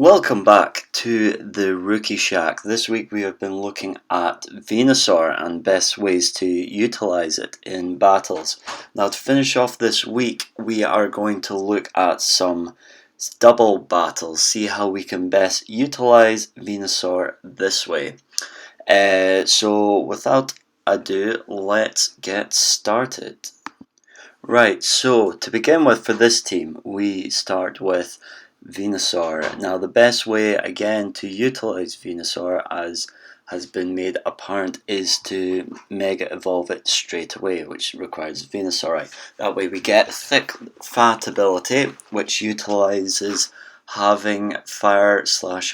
Welcome back to the Rookie Shack. This week we have been looking at Venusaur and best ways to utilize it in battles. Now to finish off this week, we are going to look at some double battles, see how we can best utilize Venusaur this way. So without ado, let's get started. Right, so to begin with for this team, we start with Venusaur. Now the best way again to utilize Venusaur, as has been made apparent, is to Mega Evolve it straight away, which requires Venusaur. That way we get thick fat ability, which utilizes having fire/ice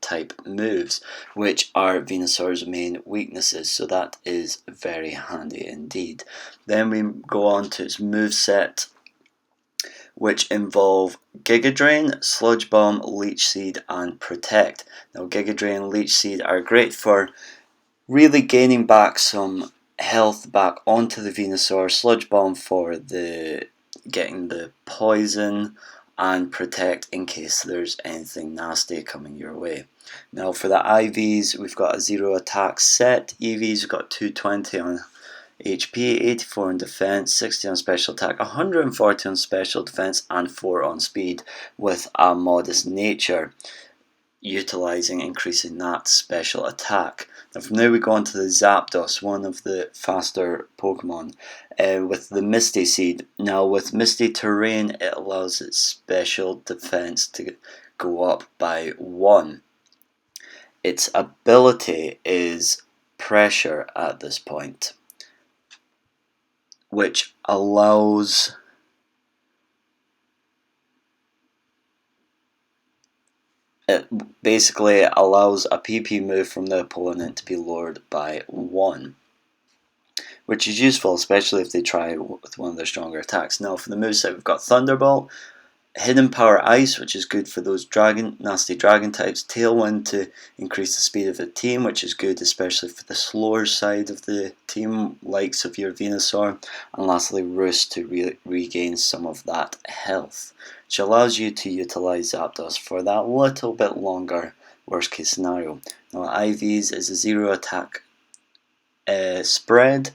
type moves, which are Venusaur's main weaknesses, so that is very handy indeed. Then we go on to its moveset, which involve Giga Drain, Sludge Bomb, Leech Seed, and Protect. Now Giga Drain and Leech Seed are great for really gaining back some health back onto the Venusaur, Sludge Bomb for getting the poison, and Protect in case there's anything nasty coming your way. Now for the IVs, we've got a 0 attack set. EVs, we've got 220 on HP, 84 on defense, 60 on special attack, 140 on special defense, and 4 on speed with a modest nature, increasing that special attack. Now from there we go on to the Zapdos, one of the faster Pokemon, with the Misty Seed. Now with Misty Terrain, it allows its special defense to go up by 1. Its ability is Pressure at this point, which allows it basically allows a PP move from the opponent to be lowered by 1, which is useful, especially if they try with one of their stronger attacks. Now for the moveset, we've got Thunderbolt, Hidden Power Ice, which is good for those nasty dragon types, Tailwind to increase the speed of the team, which is good especially for the slower side of the team, likes of your Venusaur, and lastly Roost to regain some of that health, which allows you to utilize Zapdos for that little bit longer worst case scenario. Now IVs is a 0 attack spread,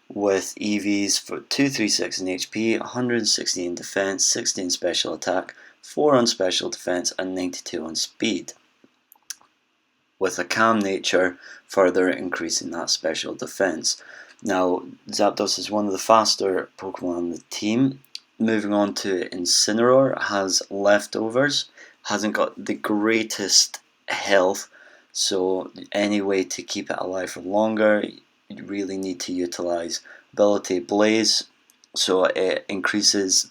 with EVs for 236 in HP, 160 in defense, 60 in special attack, 4 on special defense, and 92 on speed, with a calm nature further increasing that special defense. Now Zapdos is one of the faster Pokemon on the team. Moving on to Incineroar, has leftovers, hasn't got the greatest health, so any way to keep it alive for longer, you really need to utilize ability Blaze, so it increases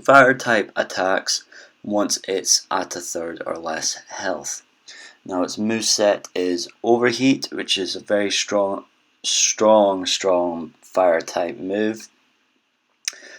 fire type attacks once it's at a third or less health. Now its moveset is Overheat, which is a very strong fire type move.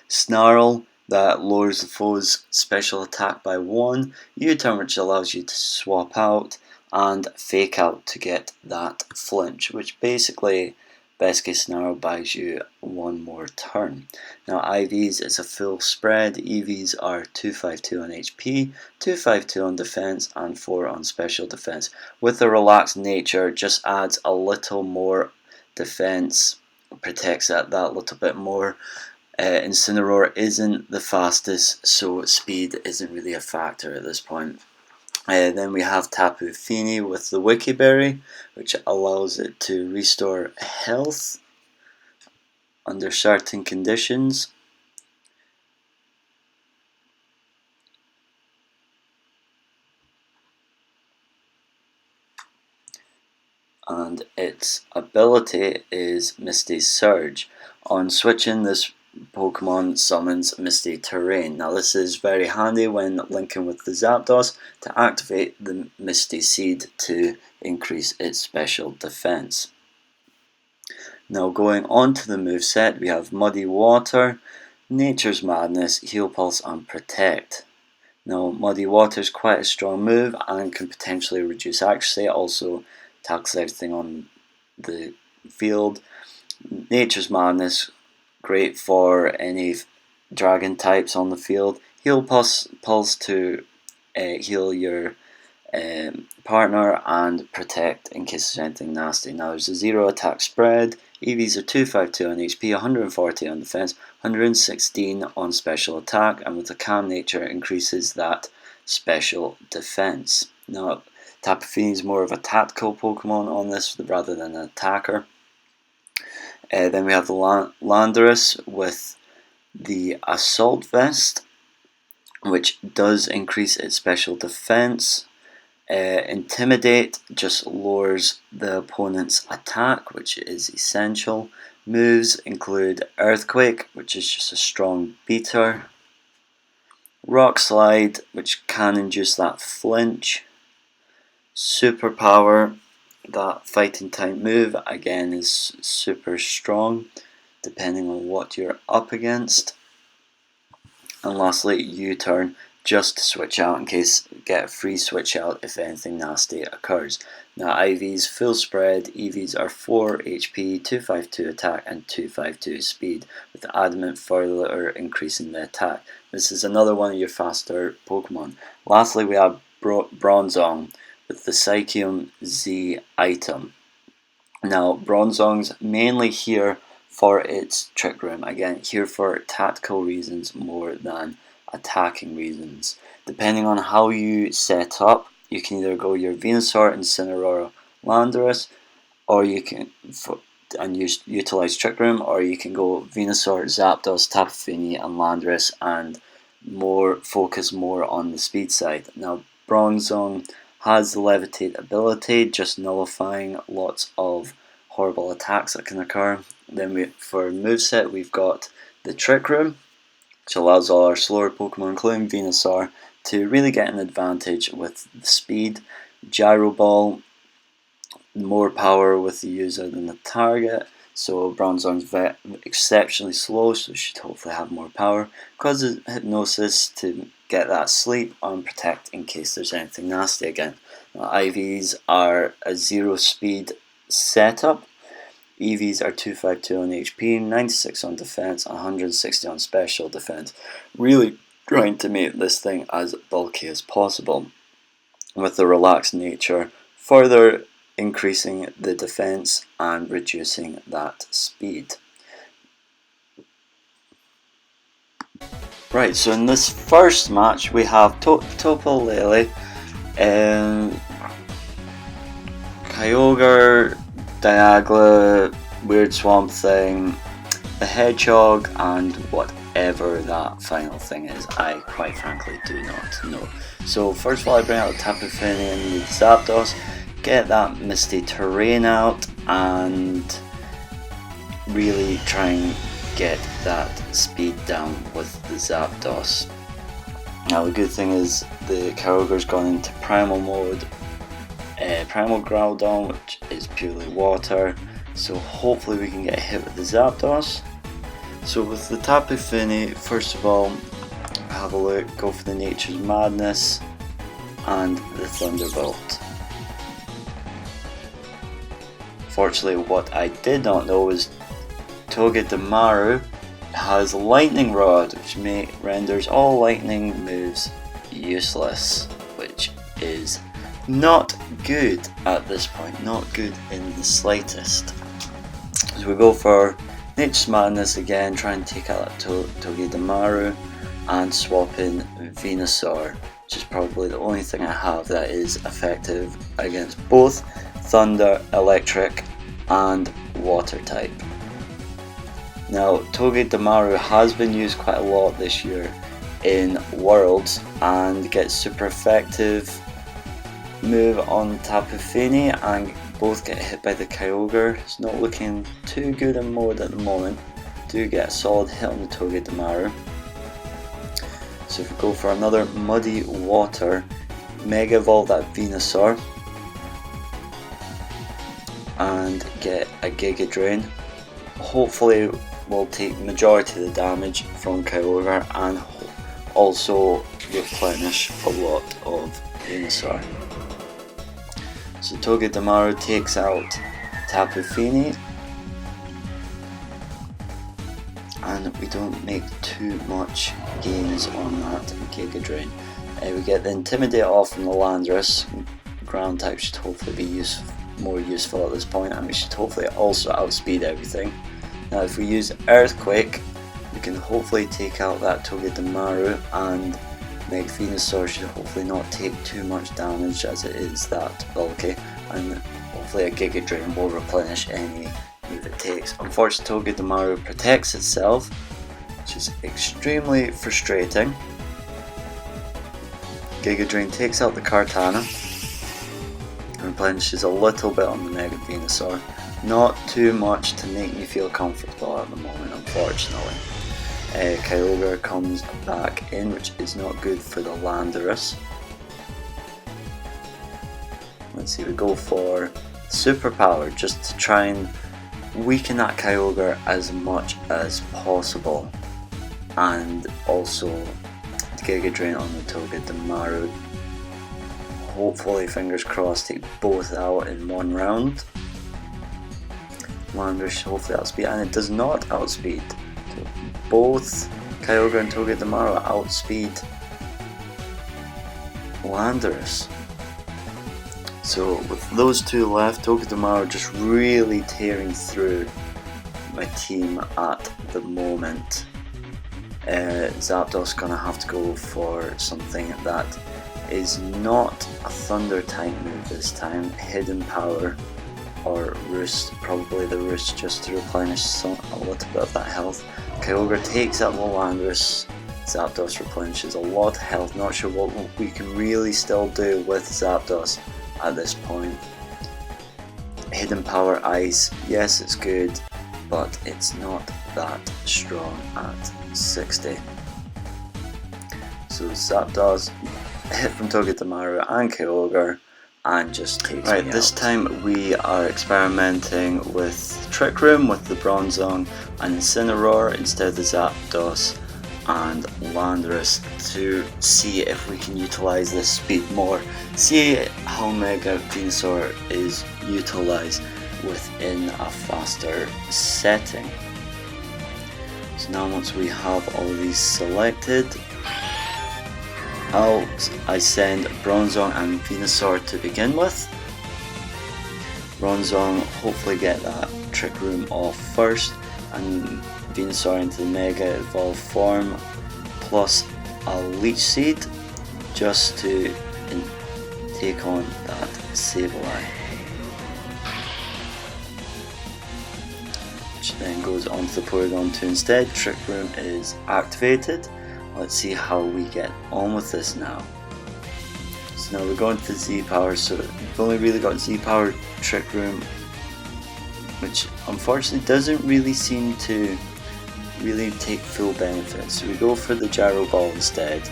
Snarl, that lowers the foe's special attack by 1. U-turn, which allows you to swap out, and Fake Out to get that flinch, which basically best case scenario buys you 1 more turn. Now IVs is a full spread. EVs are 252 on HP, 252 on defense, and 4 on special defense. With the relaxed nature, just adds a little more defense, protects that little bit more. Incineroar isn't the fastest, so speed isn't really a factor at this point. Then we have Tapu Fini with the Wiki Berry, which allows it to restore health under certain conditions. And its ability is Misty Surge. On switching, this Pokemon summons Misty Terrain. Now this is very handy when linking with the Zapdos to activate the Misty Seed to increase its special defense. Now going on to the moveset, we have Muddy Water, Nature's Madness, Heal Pulse, and Protect. Now Muddy Water is quite a strong move and can potentially reduce accuracy. It also tackles everything on the field. Nature's Madness, great for any dragon types on the field. Heal Pulse to heal your partner and protect in case there's anything nasty. Now there's a 0 attack spread. EVs are 252 on HP, 140 on defense, 116 on special attack, and with a calm nature increases that special defense. Now Tapu Fini is more of a tactical Pokemon on this rather than an attacker. Then we have the Landorus with the Assault Vest, which does increase its special defense. Intimidate just lowers the opponent's attack, which is essential. Moves include Earthquake, which is just a strong beater. Rock Slide, which can induce that flinch. Superpower, that fighting type move, again is super strong depending on what you're up against. And lastly, U-turn, just to switch out in case get a free switch out if anything nasty occurs. Now IVs full spread, EVs are 4 HP, 252 attack and 252 speed, with adamant further increasing the attack. This is another one of your faster Pokemon. Lastly we have Bronzong with the Psychium Z item. Now Bronzong's mainly here for its Trick Room, again here for tactical reasons more than attacking reasons. Depending on how you set up, you can either go your Venusaur, Incineroar, Landorus, or you can utilize Trick Room, or you can go Venusaur, Zapdos, Tapu Fini, and Landorus, and focus more on the speed side. Now Bronzong has the Levitate ability, just nullifying lots of horrible attacks that can occur. Then for moveset we've got the Trick Room, which allows all our slower Pokemon, including Venusaur, to really get an advantage with the speed. Gyro Ball, more power with the user than the target, so Bronzong's exceptionally slow, so should hopefully have more power. Causes Hypnosis to get that sleep and protect in case there's anything nasty again. Now, IVs are a 0 speed setup. EVs are 252 on HP, 96 on defense, and 160 on special defense. Really trying to make this thing as bulky as possible, with the relaxed nature further increasing the defense and reducing that speed. Right, so in this first match we have Tapu Lele, Kyogre, Dialga, Weird Swamp Thing, the Hedgehog, and whatever that final thing is, I quite frankly do not know. So first of all I bring out the Tapu Fini and the Zapdos, get that misty terrain out, and really try and get that speed down with the Zapdos. Now the good thing is the Kyogre's gone into primal mode, Primal Groudon, which is purely water, so hopefully we can get a hit with the Zapdos. So with the Tapu Fini, first of all, have a look, go for the Nature's Madness and the Thunderbolt. Fortunately, what I did not know was Togedemaru has Lightning Rod, which renders all lightning moves useless, which is not good at this point, not good in the slightest. So we go for Nature's Madness again, try and take out that Togedemaru and swap in Venusaur, which is probably the only thing I have that is effective against both Thunder, Electric and Water type. Now Togedemaru has been used quite a lot this year in Worlds and gets super effective move on Tapu Fini, and both get hit by the Kyogre. It's not looking too good in mode at the moment. Do get a solid hit on the Togedemaru. So if we go for another Muddy Water, Mega Evolve that Venusaur and get a Giga Drain. Hopefully we'll take majority of the damage from Kyogre and also replenish a lot of Venusaur. So Togedemaru takes out Tapu Fini, and we don't make too much gains on that Giga Drain. We get the Intimidate off from the Landorus. Ground type should hopefully be more useful at this point, and we should hopefully also outspeed everything. Now if we use Earthquake, we can hopefully take out that Togedemaru, and Venusaur should hopefully not take too much damage as it is that bulky, and hopefully a Giga Drain will replenish any move it takes. Unfortunately, Togedemaru protects itself, which is extremely frustrating. Giga Drain takes out the Kartana and replenishes a little bit on the Mega Venusaur. Not too much to make me feel comfortable at the moment, unfortunately. Kyogre comes back in, which is not good for the Landorus. Let's see, we go for Superpower just to try and weaken that Kyogre as much as possible, and also Giga Drain on the Togedemaru. Hopefully, fingers crossed, take both out in one round. Landorus hopefully outspeed, and it does not outspeed. Both Kyogre and Togedemaru outspeed Landorus. So with those two left, Togedemaru just really tearing through my team at the moment. Zapdos gonna have to go for something that is not a Thunder type move this time. Hidden Power or Roost, probably the Roost, just to replenish a little bit of that health. Kyogre takes out the Landorus. Zapdos replenishes a lot of health. Not sure what we can really still do with Zapdos at this point. Hidden Power Ice, yes it's good, but it's not that strong at 60. So Zapdos hit from Togedemaru and Kyogre and just takes me out. This time we are experimenting with Trick Room with the Bronzong and Incineroar instead of the Zapdos and Landorus to see if we can utilize this speed more. See how Mega Venusaur is utilized within a faster setting. So now once we have all these selected, I send Bronzong and Venusaur to begin with. Bronzong hopefully get that Trick Room off first, and Venusaur into the Mega Evolved form, plus a Leech Seed just to take on that Sableye, which then goes onto the Porygon 2 instead. Trick Room is activated. Let's see how we get on with this now. So now we're going to the Z-Power, so we've only really got Z-Power Trick Room, which unfortunately doesn't really seem to really take full benefit. So we go for the Gyro Ball instead,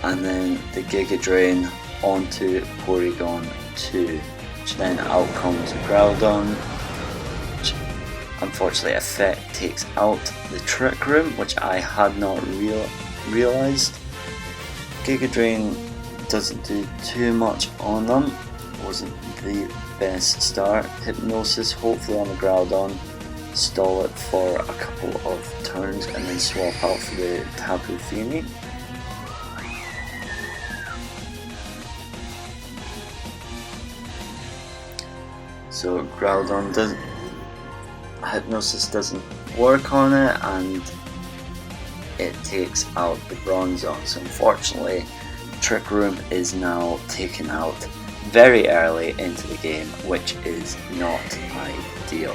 and then the Giga Drain onto Porygon 2, which then out comes Groudon. Unfortunately, Effect takes out the Trick Room, which I had not realised. Giga Drain doesn't do too much on them, wasn't the best start. Hypnosis hopefully on the Groudon, stall it for a couple of turns and then swap out for the Tapu Fini. So Groudon Hypnosis doesn't work on it, and it takes out the Bronzong. So unfortunately, Trick Room is now taken out very early into the game, which is not ideal.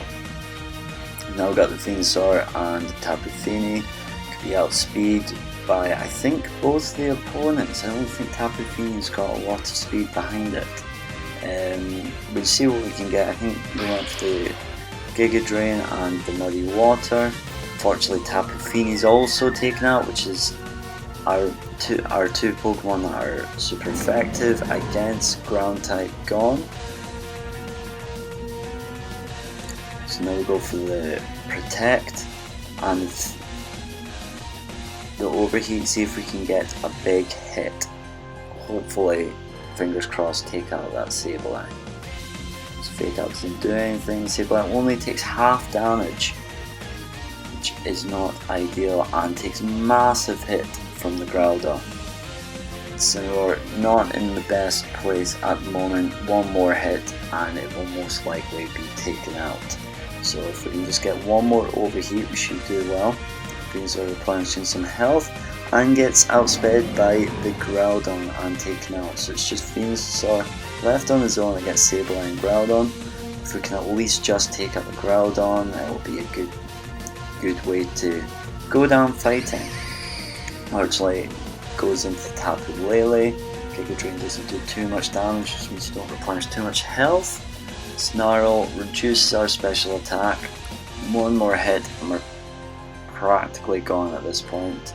Now we've got the Venusaur and Tapu Fini, could be outspeed by I think both the opponents. I don't think Tapu Fini's got a lot of speed behind it. We'll see what we can get. I think we went for the Giga Drain and the Muddy Water. Unfortunately, Tapu Fini is also taken out, which is our two Pokemon that are super effective against Ground type gone. So now we go for the Protect and the Overheat, see if we can get a big hit. Hopefully, fingers crossed, take out that Sableye. Fake Out doesn't do anything. Sableye only takes half damage, which is not ideal, and takes massive hit from the Groudon. Incineroar not in the best place at the moment. One more hit and it will most likely be taken out. So if we can just get one more overheat, we should do well. Venusaur replenishing some health and gets outsped by the Groudon and taken out. So it's just Venusaur left on his own against Sableye and Groudon. If we can at least just take out the Groudon, it will be a good way to go down fighting. Largely goes into Tapu Fini. Giga Drain doesn't do too much damage, which means you don't replenish too much health. Snarl reduces our special attack. One more hit and we're practically gone at this point.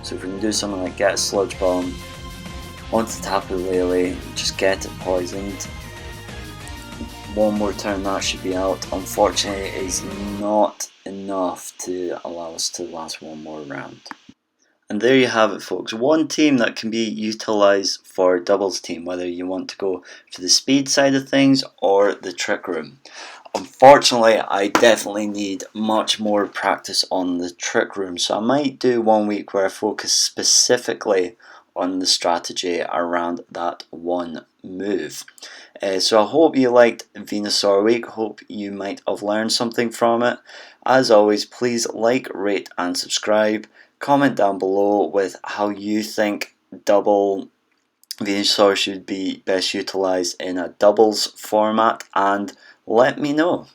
So if we can do something like get a Sludge Bomb onto Tapu Fini, just get it poisoned. One more turn that should be out. Unfortunately it is not enough to allow us to last one more round. And there you have it, folks. One team that can be utilised for doubles team, whether you want to go to the speed side of things or the trick room. Unfortunately, I definitely need much more practice on the trick room, so I might do 1 week where I focus specifically on the strategy around that one move. So I hope you liked Venusaur Week. Hope you might have learned something from it. As always, please like, rate and subscribe. Comment down below with how you think double Venusaur should be best utilised in a doubles format and let me know.